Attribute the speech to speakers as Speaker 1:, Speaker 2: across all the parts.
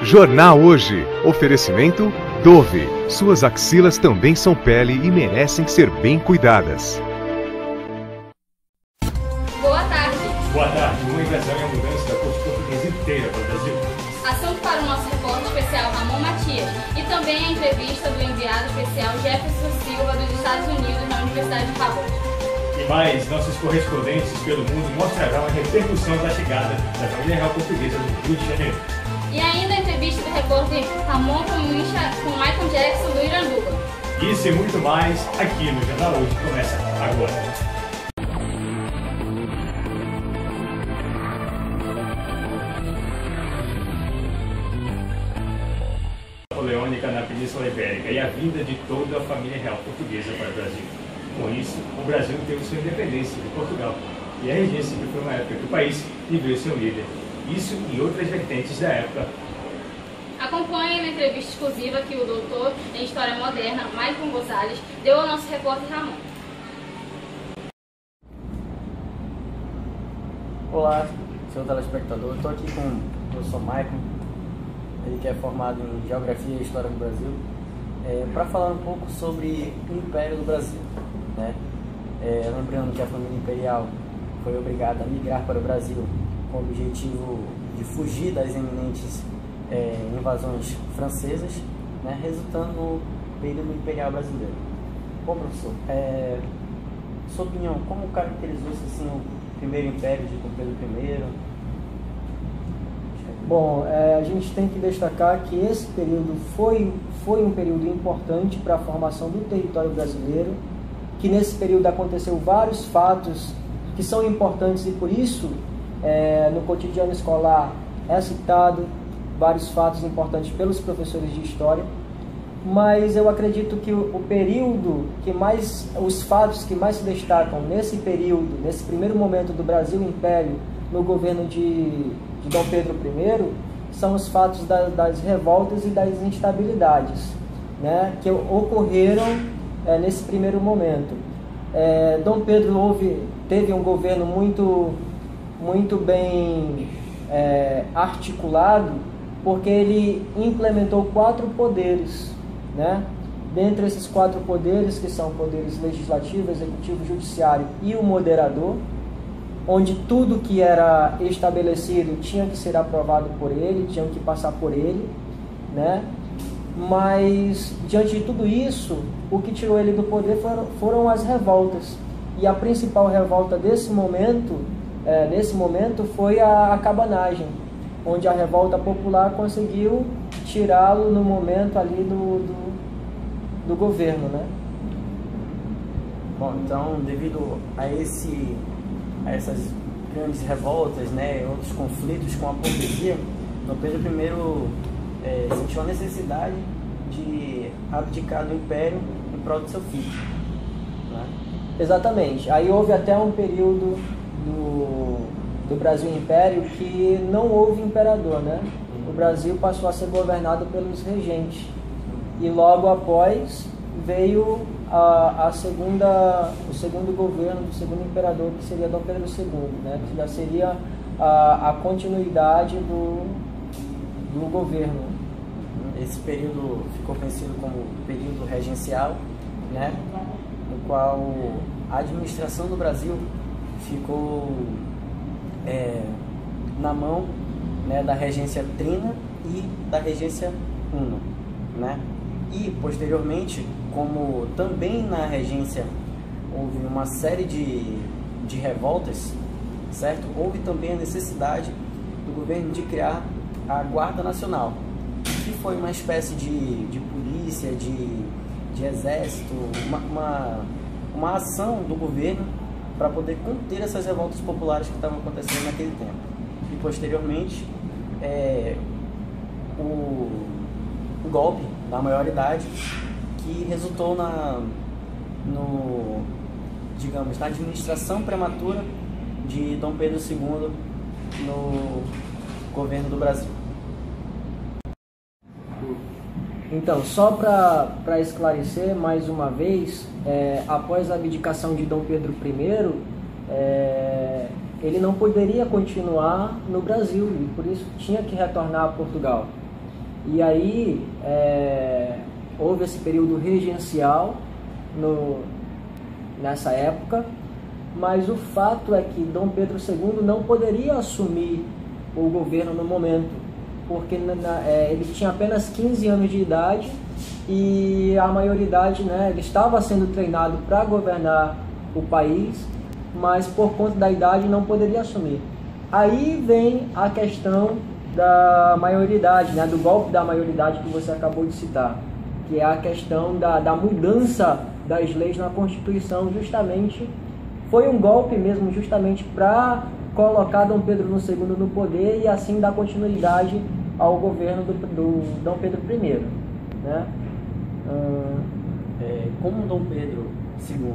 Speaker 1: Jornal Hoje. Oferecimento Dove. Suas axilas também são pele e merecem ser bem cuidadas.
Speaker 2: Boa tarde.
Speaker 3: Boa tarde. Uma invasão e a mudança da corte portuguesa inteira para o Brasil.
Speaker 2: Assunto para o nosso repórter especial Ramon Matias e também a entrevista do enviado especial Jefferson Silva dos Estados Unidos na Universidade de Harvard.
Speaker 3: E mais, nossos correspondentes pelo mundo mostrarão a repercussão da chegada da família real portuguesa do Rio de Janeiro.
Speaker 2: E ainda a entrevista do repórter Ramon com Michael Jackson do Iranduba.
Speaker 3: Isso e muito mais aqui no Jornal Hoje. Começa agora. Napoleônica na Península Ibérica e a vinda de toda a família real portuguesa para o Brasil. Com isso, o Brasil teve sua independência de Portugal e a regência que foi uma época que o país viveu seu líder. Isso e outras vertentes da época.
Speaker 2: Acompanhe na entrevista exclusiva que o doutor em História Moderna, Maicon Gonzalez, deu ao nosso repórter Ramon.
Speaker 4: Olá, seu telespectador. Estou aqui com o professor Maicon, ele que é formado em Geografia e História do Brasil, para falar um pouco sobre o Império do Brasil. Né? Lembrando que a família imperial foi obrigada a migrar para o Brasil com o objetivo de fugir das iminentes invasões francesas, né, resultando no período imperial brasileiro. Bom, professor, sua opinião, como caracterizou-se assim, o primeiro império de Dom Pedro I?
Speaker 5: Bom, a gente tem que destacar que esse período foi um período importante para a formação do território brasileiro, que nesse período aconteceu vários fatos que são importantes e por isso no cotidiano escolar é citado vários fatos importantes pelos professores de história, mas eu acredito que o período que mais, os fatos que mais se destacam nesse período, nesse primeiro momento do Brasil Império, no governo de Dom Pedro I, são os fatos das revoltas e das instabilidades, né, que ocorreram nesse primeiro momento. Dom Pedro teve um governo muito bem articulado, porque ele implementou 4 poderes, né? Dentre esses 4 poderes, que são poderes legislativo, executivo, judiciário e o moderador, onde tudo que era estabelecido tinha que ser aprovado por ele, tinha que passar por ele, né? Mas, diante de tudo isso, o que tirou ele do poder foram as revoltas. E a principal revolta nesse momento foi a cabanagem, onde a revolta popular conseguiu tirá-lo no momento ali do governo, né?
Speaker 4: Bom, então, devido a essas grandes revoltas, né, outros conflitos com a burguesia, Dom Pedro I sentiu a necessidade de abdicar do império em prol do seu filho, né?
Speaker 5: Exatamente. Aí houve até um período do Brasil Império que não houve imperador, né? O Brasil passou a ser governado pelos regentes. E logo após veio o segundo governo do segundo imperador, que seria Dom Pedro II, né? Que já seria a continuidade do governo.
Speaker 4: Esse período ficou conhecido como período regencial, né? No qual a administração do Brasil ficou na mão, né, da regência trina e da regência una, né? E posteriormente, como também na regência houve uma série de revoltas, certo? Houve também a necessidade do governo de criar a Guarda Nacional, que foi uma espécie de polícia, de exército, uma ação do governo para poder conter essas revoltas populares que estavam acontecendo naquele tempo. E posteriormente, o golpe da maioridade, que resultou na administração prematura de Dom Pedro II no governo do Brasil.
Speaker 5: Então, só para esclarecer mais uma vez, após a abdicação de Dom Pedro I, ele não poderia continuar no Brasil e por isso tinha que retornar a Portugal. E aí houve esse período regencial nessa época, mas o fato é que Dom Pedro II não poderia assumir o governo no momento, porque ele tinha apenas 15 anos de idade e a maioridade, ele estava sendo treinado para governar o país, mas por conta da idade não poderia assumir. Aí vem a questão da maioridade, do golpe da maioridade que você acabou de citar, que é a questão da mudança das leis na Constituição, justamente, foi um golpe mesmo, justamente para colocar Dom Pedro II no poder e assim dar continuidade ao governo do Dom Pedro I, né?
Speaker 4: Como Dom Pedro II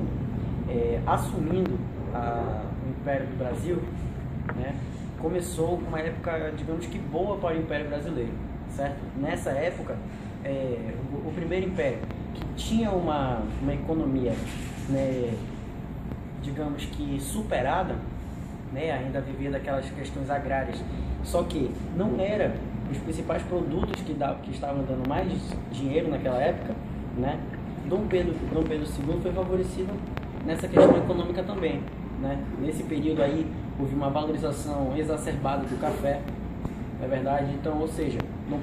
Speaker 4: assumindo o Império do Brasil, né, começou uma época, digamos que boa para o Império Brasileiro, certo? Nessa época, o primeiro império, que tinha uma economia, né, digamos que superada, né, ainda vivia daquelas questões agrárias, só que não era os principais produtos que estavam dando mais dinheiro naquela época, né? Dom Pedro II foi favorecido nessa questão econômica também, né? Nesse período aí houve uma valorização exacerbada do café, não é verdade? Então, ou seja, Dom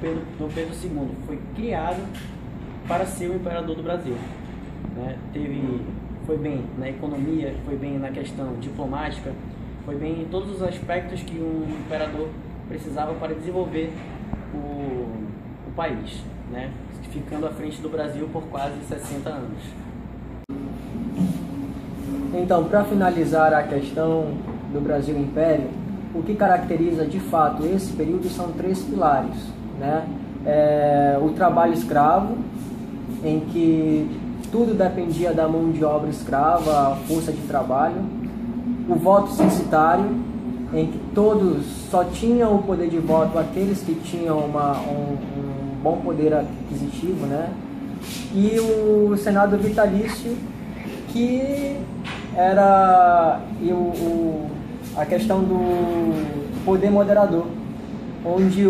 Speaker 4: Pedro II foi criado para ser o imperador do Brasil, né? Foi bem na economia, foi bem na questão diplomática, foi bem em todos os aspectos que um imperador precisava para desenvolver o país, né? Ficando à frente do Brasil por quase 60 anos.
Speaker 5: Então, para finalizar a questão do Brasil Império, o que caracteriza de fato esse período são 3 pilares, né? O trabalho escravo, em que tudo dependia da mão de obra escrava, a força de trabalho. O voto censitário, em que todos só tinham o poder de voto aqueles que tinham um bom poder aquisitivo, né? E o Senado vitalício, que era a questão do poder moderador, onde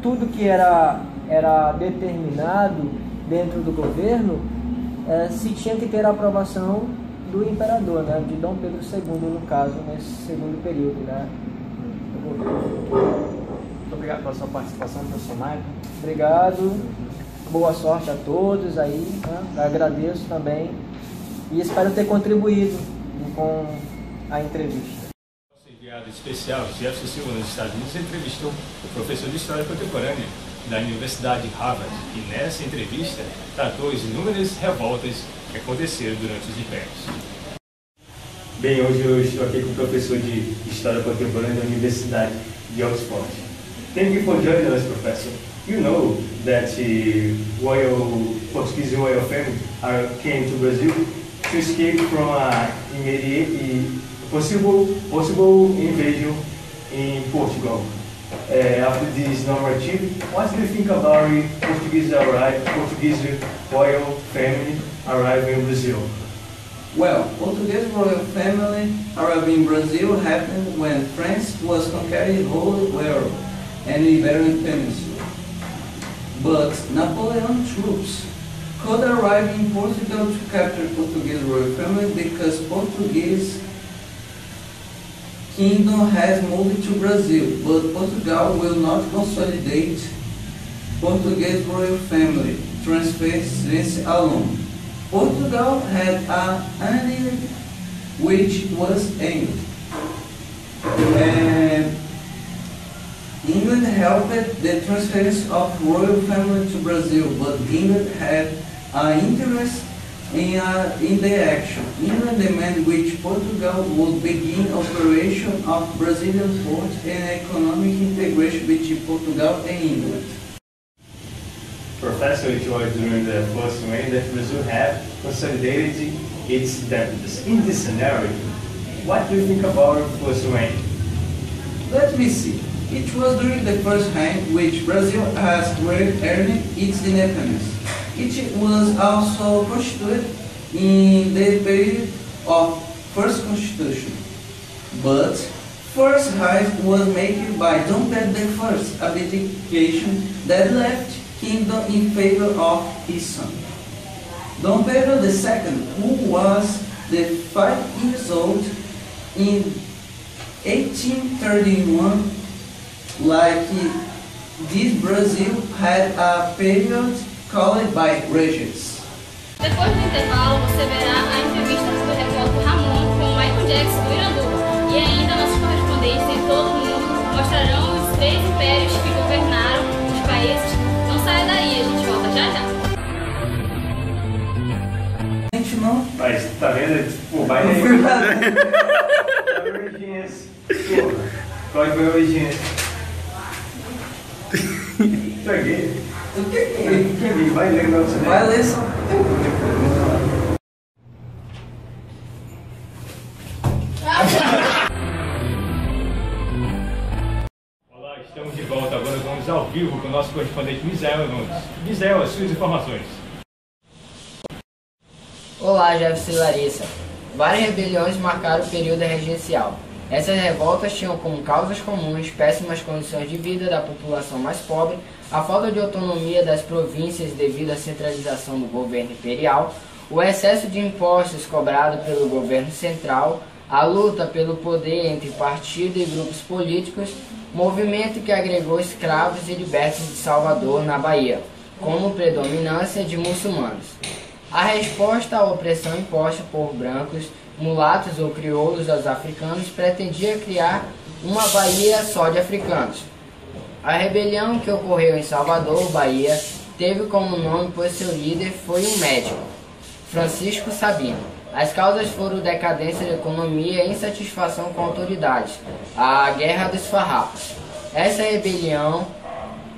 Speaker 5: tudo que era determinado dentro do governo se tinha que ter a aprovação do imperador, né? De Dom Pedro II, no caso, nesse segundo período, né?
Speaker 4: Muito obrigado pela sua participação, professor Maicon.
Speaker 5: Obrigado, boa sorte a todos aí, né? Agradeço também e espero ter contribuído com a entrevista.
Speaker 3: Nosso enviado especial, Jefferson Silva, nos Estados Unidos, entrevistou o professor de História Contemporânea da Universidade de Harvard, e nessa entrevista tratou as inúmeras revoltas que aconteceram durante os impérios. Bem, hoje eu estou aqui com o professor de História Contemporânea da Universidade de Oxford. Thank you for joining us, Professor. You know that Portuguese royal family came to Brazil to escape from a possible invasion in Portugal. After this narrative, what do you think about Portuguese royal family arriving in Brazil?
Speaker 6: Well, Portuguese royal family arriving in Brazil happened when France was conquering the whole world and the Iberian Peninsula. But Napoleon troops could arrive in Portugal to capture Portuguese royal family because Portuguese kingdom has moved to Brazil, but Portugal will not consolidate Portuguese royal family transference alone. Portugal had an ally which was England. England helped the transference of royal family to Brazil, but England had an interest in the action. England demanded which Portugal would begin operation of Brazilian port and economic integration between Portugal and England.
Speaker 3: Professor, it was during the first reign that Brazil had consolidated its debts. In this scenario, what do you think about first reign?
Speaker 6: Let me see. It was during the first reign which Brazil has earned its independence. It was also constituted in the period of first constitution. But first right was made by Dom Pedro I abdication that left kingdom in favor of his son. Dom Pedro II, who was the 5 years old in 1831, like this Brazil had a period called by regimes.
Speaker 2: Depois do intervalo, você verá a entrevista do repórter Ramon com o Michael Jackson do Iranduba. E ainda nossos correspondentes em todo o mundo mostrarão os 3 impérios que governaram os países. Não saia daí, a gente volta já já.
Speaker 6: A gente não...
Speaker 3: Mas tá vendo? Pô, vai aí. Qual é a origem esse? Qual foi a origem esse? Estraguei.
Speaker 6: O que?
Speaker 3: Vai ler pra você.
Speaker 6: Vai ler só.
Speaker 3: Olá, estamos de volta. Agora vamos ao vivo com o nosso correspondente Misael Nunes. Misael, as suas informações.
Speaker 7: Olá, Jefferson e Larissa. Várias rebeliões marcaram o período regencial. Essas revoltas tinham como causas comuns péssimas condições de vida da população mais pobre, a falta de autonomia das províncias devido à centralização do governo imperial, o excesso de impostos cobrado pelo governo central, a luta pelo poder entre partido e grupos políticos, movimento que agregou escravos e libertos de Salvador, na Bahia, como predominância de muçulmanos. A resposta à opressão imposta por brancos, mulatos ou crioulos aos africanos pretendia criar uma Bahia só de africanos. A rebelião que ocorreu em Salvador, Bahia, teve como nome pois seu líder foi um médico, Francisco Sabino. As causas foram decadência da economia e insatisfação com autoridades, a Guerra dos Farrapos. Essa rebelião,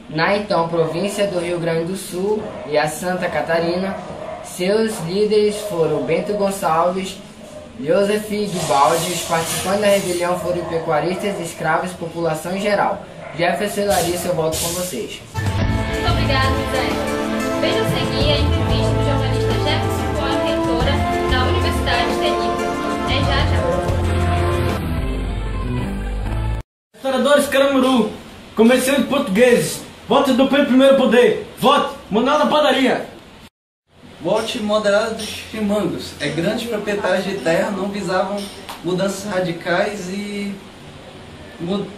Speaker 7: na então província do Rio Grande do Sul e a Santa Catarina, seus líderes foram Bento Gonçalves, Joseph Dubaldi. Os participantes da rebelião foram pecuaristas, escravos e população em geral. Jefferson e Larissa, eu volto com vocês.
Speaker 2: Muito obrigada, José. Veja a seguir a entrevista do jornalista Jefferson com a reitora da Universidade de Tenico. É já já.
Speaker 8: Historiadores Caramuru, comerciantes portugueses, vote do primeiro poder, vote Manuel da Padaria.
Speaker 6: Vote moderado dos chimangos. Grandes proprietários de terra não visavam mudanças radicais e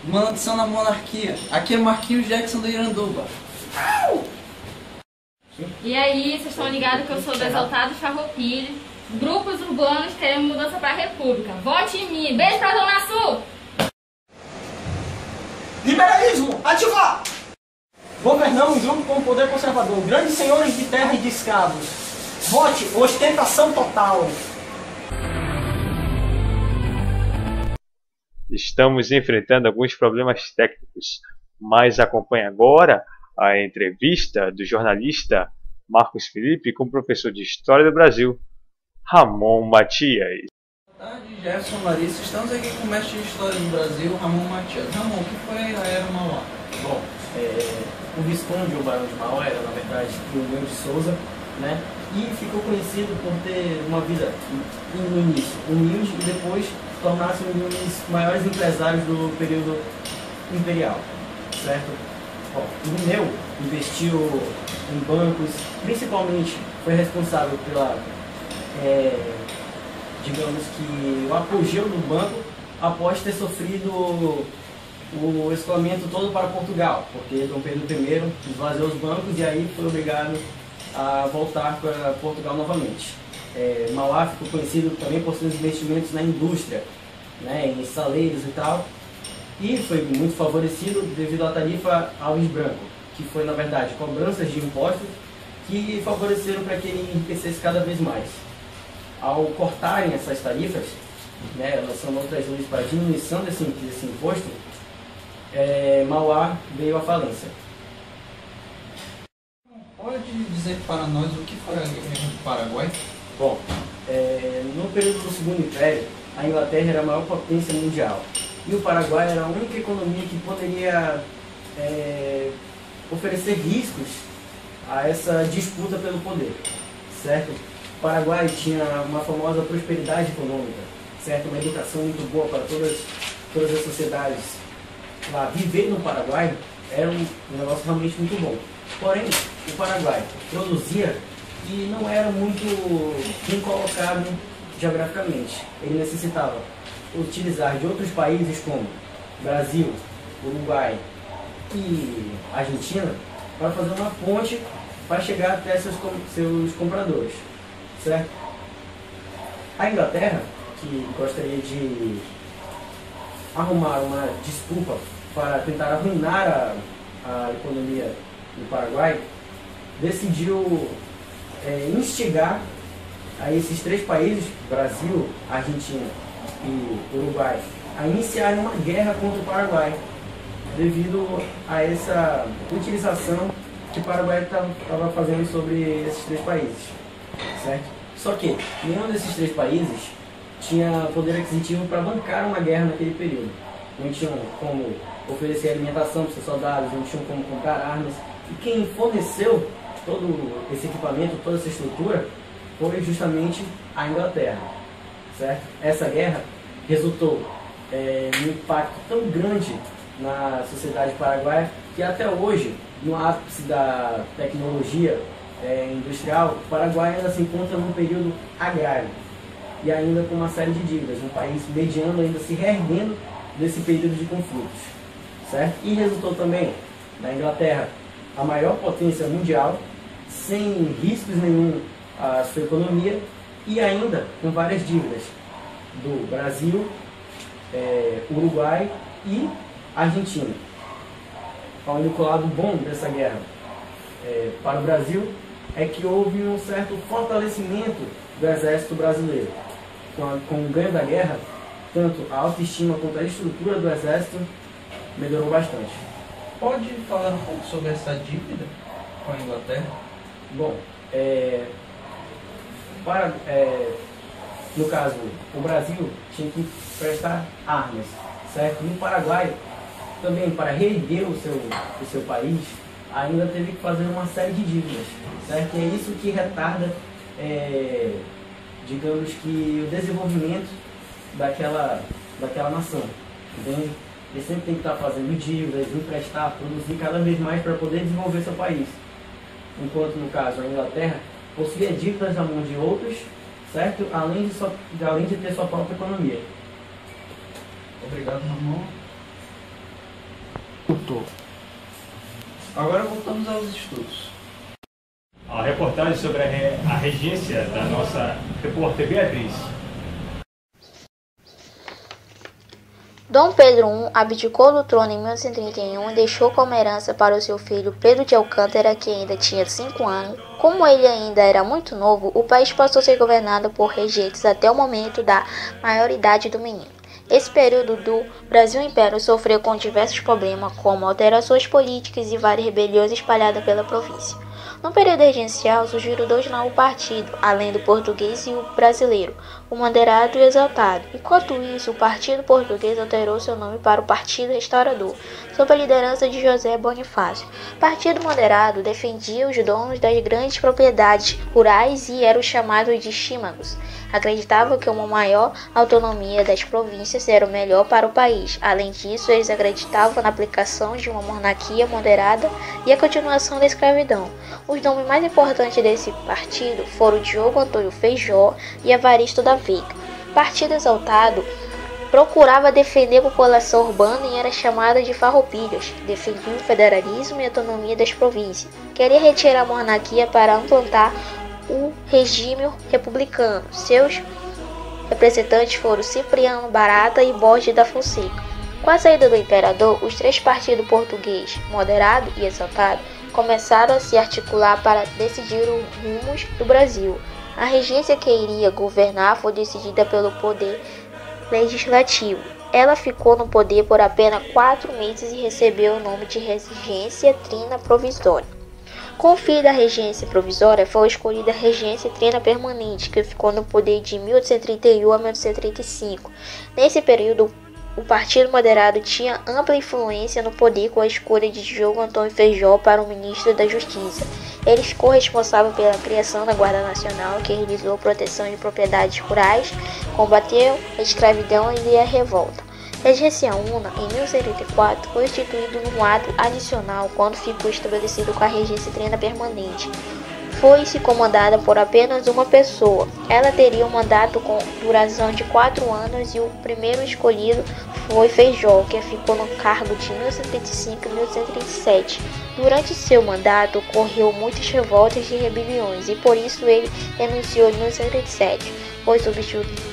Speaker 6: manutenção na monarquia. Aqui é Marquinhos Jackson do Iranduba.
Speaker 2: E aí, vocês estão ligados que eu sou do exaltado Farroupilha. Grupos urbanos querem mudança para a República. Vote em mim. Beijo pra Zona Sul!
Speaker 5: Liberalismo, ativar! Governamos junto com o poder conservador, grandes senhores de terra e de escravos. Vote, ostentação total.
Speaker 1: Estamos enfrentando alguns problemas técnicos, mas acompanhe agora a entrevista do jornalista Marcos Felipe com o professor de História do Brasil, Ramon Matias.
Speaker 6: Boa tarde, Jefferson, Larissa. Estamos aqui com o mestre de História do Brasil, Ramon Matias. Ramon, o que foi a Era Mauá?
Speaker 4: Bom, o Visconde, o Barão de Mauá, era na verdade Leão de Souza, né? E ficou conhecido por ter uma vida, no início, humilde e depois tornar-se um dos maiores empresários do período imperial, certo? Bom, Linneu investiu em bancos, principalmente foi responsável pela, digamos que, o apogeu do banco após ter sofrido o escoamento todo para Portugal, porque Dom Pedro I esvaziou os bancos e aí foi obrigado a voltar para Portugal novamente. Mauá ficou conhecido também por seus investimentos na indústria, né, em saleiros e tal, e foi muito favorecido devido à tarifa Alves Branco, que foi na verdade cobranças de impostos que favoreceram para que ele enriquecesse cada vez mais. Ao cortarem essas tarifas, né, lançando outras leis para a diminuição desse imposto, Mauá veio à falência.
Speaker 6: Pode dizer para nós o que foi a Guerra do Paraguai?
Speaker 4: Bom, no período do Segundo Império, a Inglaterra era a maior potência mundial e o Paraguai era a única economia que poderia oferecer riscos a essa disputa pelo poder, certo? O Paraguai tinha uma famosa prosperidade econômica, certo? Uma educação muito boa para todas as sociedades lá. Viver no Paraguai era um negócio realmente muito bom. Porém, o Paraguai produzia e não era muito bem colocado geograficamente. Ele necessitava utilizar de outros países como Brasil, Uruguai e Argentina para fazer uma ponte para chegar até seus compradores, certo? A Inglaterra, que gostaria de arrumar uma desculpa para tentar arruinar a economia do Paraguai, decidiu instigar a esses 3 países, Brasil, Argentina e Uruguai, a iniciarem uma guerra contra o Paraguai, devido a essa utilização que o Paraguai estava fazendo sobre esses 3 países, certo? Só que nenhum desses 3 países tinha poder aquisitivo para bancar uma guerra naquele período. Não tinham como oferecer alimentação para seus soldados, não tinham como comprar armas. E quem forneceu todo esse equipamento, toda essa estrutura, foi justamente a Inglaterra, certo? Essa guerra resultou em um impacto tão grande na sociedade paraguaia que até hoje, no ápice da tecnologia industrial, o Paraguai ainda se encontra num período agrário e ainda com uma série de dívidas, um país mediano ainda se reerguendo desse período de conflitos, certo? E resultou também na Inglaterra a maior potência mundial, sem riscos nenhum à sua economia e ainda com várias dívidas do Brasil, Uruguai e Argentina. O único lado bom dessa guerra para o Brasil é que houve um certo fortalecimento do exército brasileiro. Com o ganho da guerra, tanto a autoestima quanto a estrutura do exército melhorou bastante.
Speaker 6: Pode falar um pouco sobre essa dívida com a Inglaterra?
Speaker 4: Bom, no caso, o Brasil tinha que prestar armas, certo? No Paraguai, também para reerguer o seu país, ainda teve que fazer uma série de dívidas, certo? E é isso que retarda, digamos que, o desenvolvimento daquela nação, entende? Ele sempre tem que estar fazendo dívidas, emprestar, produzir cada vez mais para poder desenvolver seu país. Enquanto, no caso, a Inglaterra possuía dívidas na mão de outros, certo? Além de ter sua própria economia.
Speaker 6: Obrigado, Ramon. Agora voltamos aos estudos.
Speaker 3: A reportagem sobre a regência da nossa repórter Beatriz.
Speaker 9: Dom Pedro I abdicou do trono em 1831 e deixou como herança para o seu filho Pedro de Alcântara, que ainda tinha 5 anos. Como ele ainda era muito novo, o país passou a ser governado por regentes até o momento da maioridade do menino. Esse período do Brasil Império sofreu com diversos problemas, como alterações políticas e várias rebeliões espalhadas pela província. No período regencial surgiram 2 novos partidos, além do português e o brasileiro, o moderado e o exaltado. Enquanto isso, o Partido Português alterou seu nome para o Partido Restaurador, sob a liderança de José Bonifácio. O Partido Moderado defendia os donos das grandes propriedades rurais e eram chamados de chímagos. Acreditavam que uma maior autonomia das províncias era o melhor para o país. Além disso, eles acreditavam na aplicação de uma monarquia moderada e a continuação da escravidão. Os nomes mais importantes desse partido foram Diogo Antônio Feijó e Evaristo da Veiga. O Partido Exaltado procurava defender a população urbana e era chamada de farroupilhas. Defendia o federalismo e a autonomia das províncias. Queria retirar a monarquia para implantar o regime republicano. Seus representantes foram Cipriano Barata e Borges da Fonseca. Com a saída do imperador, os 3 partidos português, moderado e exaltado, começaram a se articular para decidir os rumos do Brasil. A regência que iria governar foi decidida pelo poder legislativo. Ela ficou no poder por apenas 4 meses e recebeu o nome de Regência Trina Provisória. Com o fim da regência provisória, foi escolhida a regência trina permanente, que ficou no poder de 1831 a 1835. Nesse período, o Partido Moderado tinha ampla influência no poder com a escolha de Diogo Antônio Feijó para o ministro da Justiça. Ele ficou responsável pela criação da Guarda Nacional, que realizou a proteção de propriedades rurais, combateu a escravidão e a revolta. Regência Una, em 1184, foi instituído um ato adicional quando ficou estabelecido com a regência trina permanente. Foi-se comandada por apenas uma pessoa. Ela teria um mandato com duração de 4 anos e o primeiro escolhido foi Feijó, que ficou no cargo de 1135 a 1137. Durante seu mandato ocorreu muitas revoltas e rebeliões e por isso ele renunciou em 1137. Foi substituído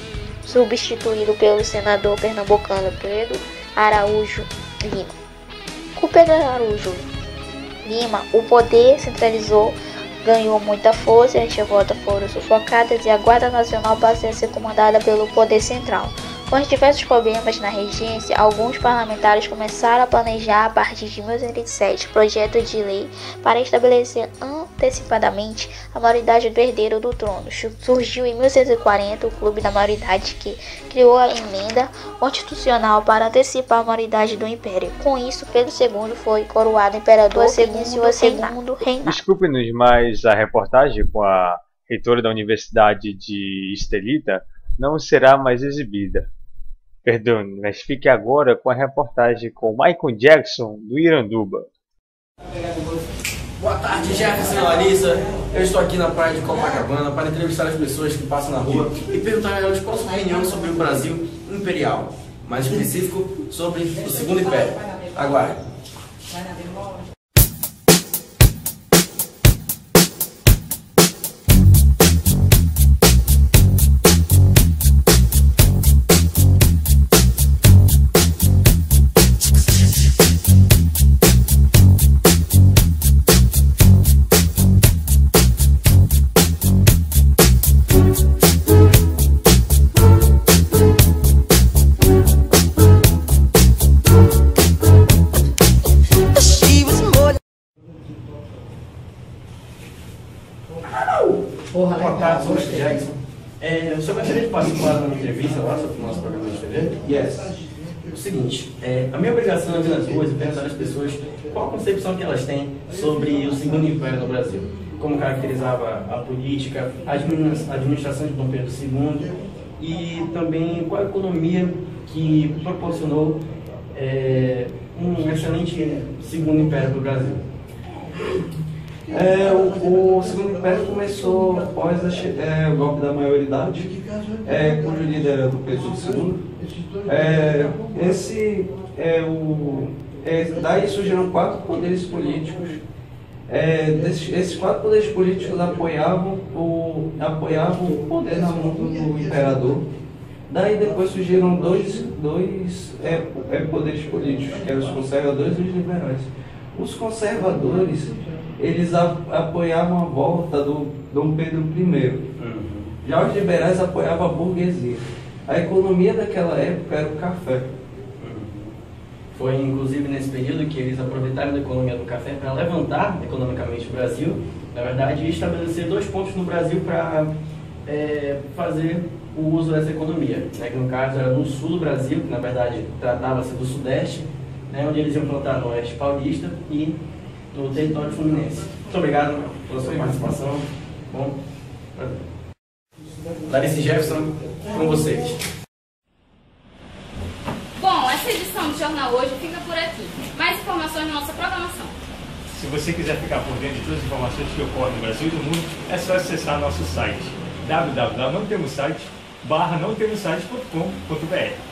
Speaker 9: pelo senador pernambucano Pedro Araújo Lima. Com Pedro Araújo Lima, o poder centralizou, ganhou muita força, as revoltas foram sufocadas e a Guarda Nacional passou a ser comandada pelo poder central. Com os diversos problemas na regência, alguns parlamentares começaram a planejar a partir de 1937 projeto de lei para estabelecer antecipadamente a maioridade do herdeiro do trono. Surgiu em 1940 o Clube da Maioridade, que criou a emenda constitucional para antecipar a maioridade do Império. Com isso, Pedro II foi coroado imperador e iniciou o segundo reinado.
Speaker 1: Desculpe-nos, mas a reportagem com a reitora da Universidade de Estelita não será mais exibida. Perdão, mas fique agora com a reportagem com Michael Jackson, do Iranduba.
Speaker 8: Boa tarde, Jefferson e Larissa. Eu estou aqui na praia de Copacabana para entrevistar as pessoas que passam na rua e perguntar a elas qual a sua opinião sobre o Brasil imperial, mais específico sobre o Segundo Império. Aguarde. Boa tarde, sou o Jackson. O senhor gostaria de participar de uma entrevista lá sobre o nosso programa de TV? Yes. O seguinte, a minha obrigação é vir nas ruas e perguntar às pessoas qual a concepção que elas têm sobre o Segundo Império no Brasil. Como caracterizava a política, a administração de Dom Pedro II e também qual a economia que proporcionou um excelente Segundo Império para o Brasil. O Segundo Império começou após o golpe da maioridade, cujo líder era do Pedro II. Daí surgiram 4 poderes políticos. Esses 4 poderes políticos apoiavam o poder na mão do imperador. Daí depois surgiram dois poderes políticos, que eram os conservadores e os liberais. Os conservadores, eles apoiavam a volta do Dom Pedro I. Já os liberais apoiavam a burguesia. A economia daquela época era o café. Foi inclusive nesse período que eles aproveitaram da economia do café para levantar economicamente o Brasil, na verdade, e estabelecer 2 pontos no Brasil para fazer o uso dessa economia, que no caso era no sul do Brasil, que na verdade tratava-se do sudeste, onde eles iam plantar no oeste paulista e no território fluminense. Muito obrigado pela sua participação. Bom, Larissa e Jefferson, com vocês.
Speaker 2: Bom, essa edição do jornal hoje fica por aqui. Mais informações na nossa programação.
Speaker 3: Se você quiser ficar por dentro de todas as informações que ocorrem no Brasil e no mundo, é só acessar nosso site www.nãotemos-site.com.br.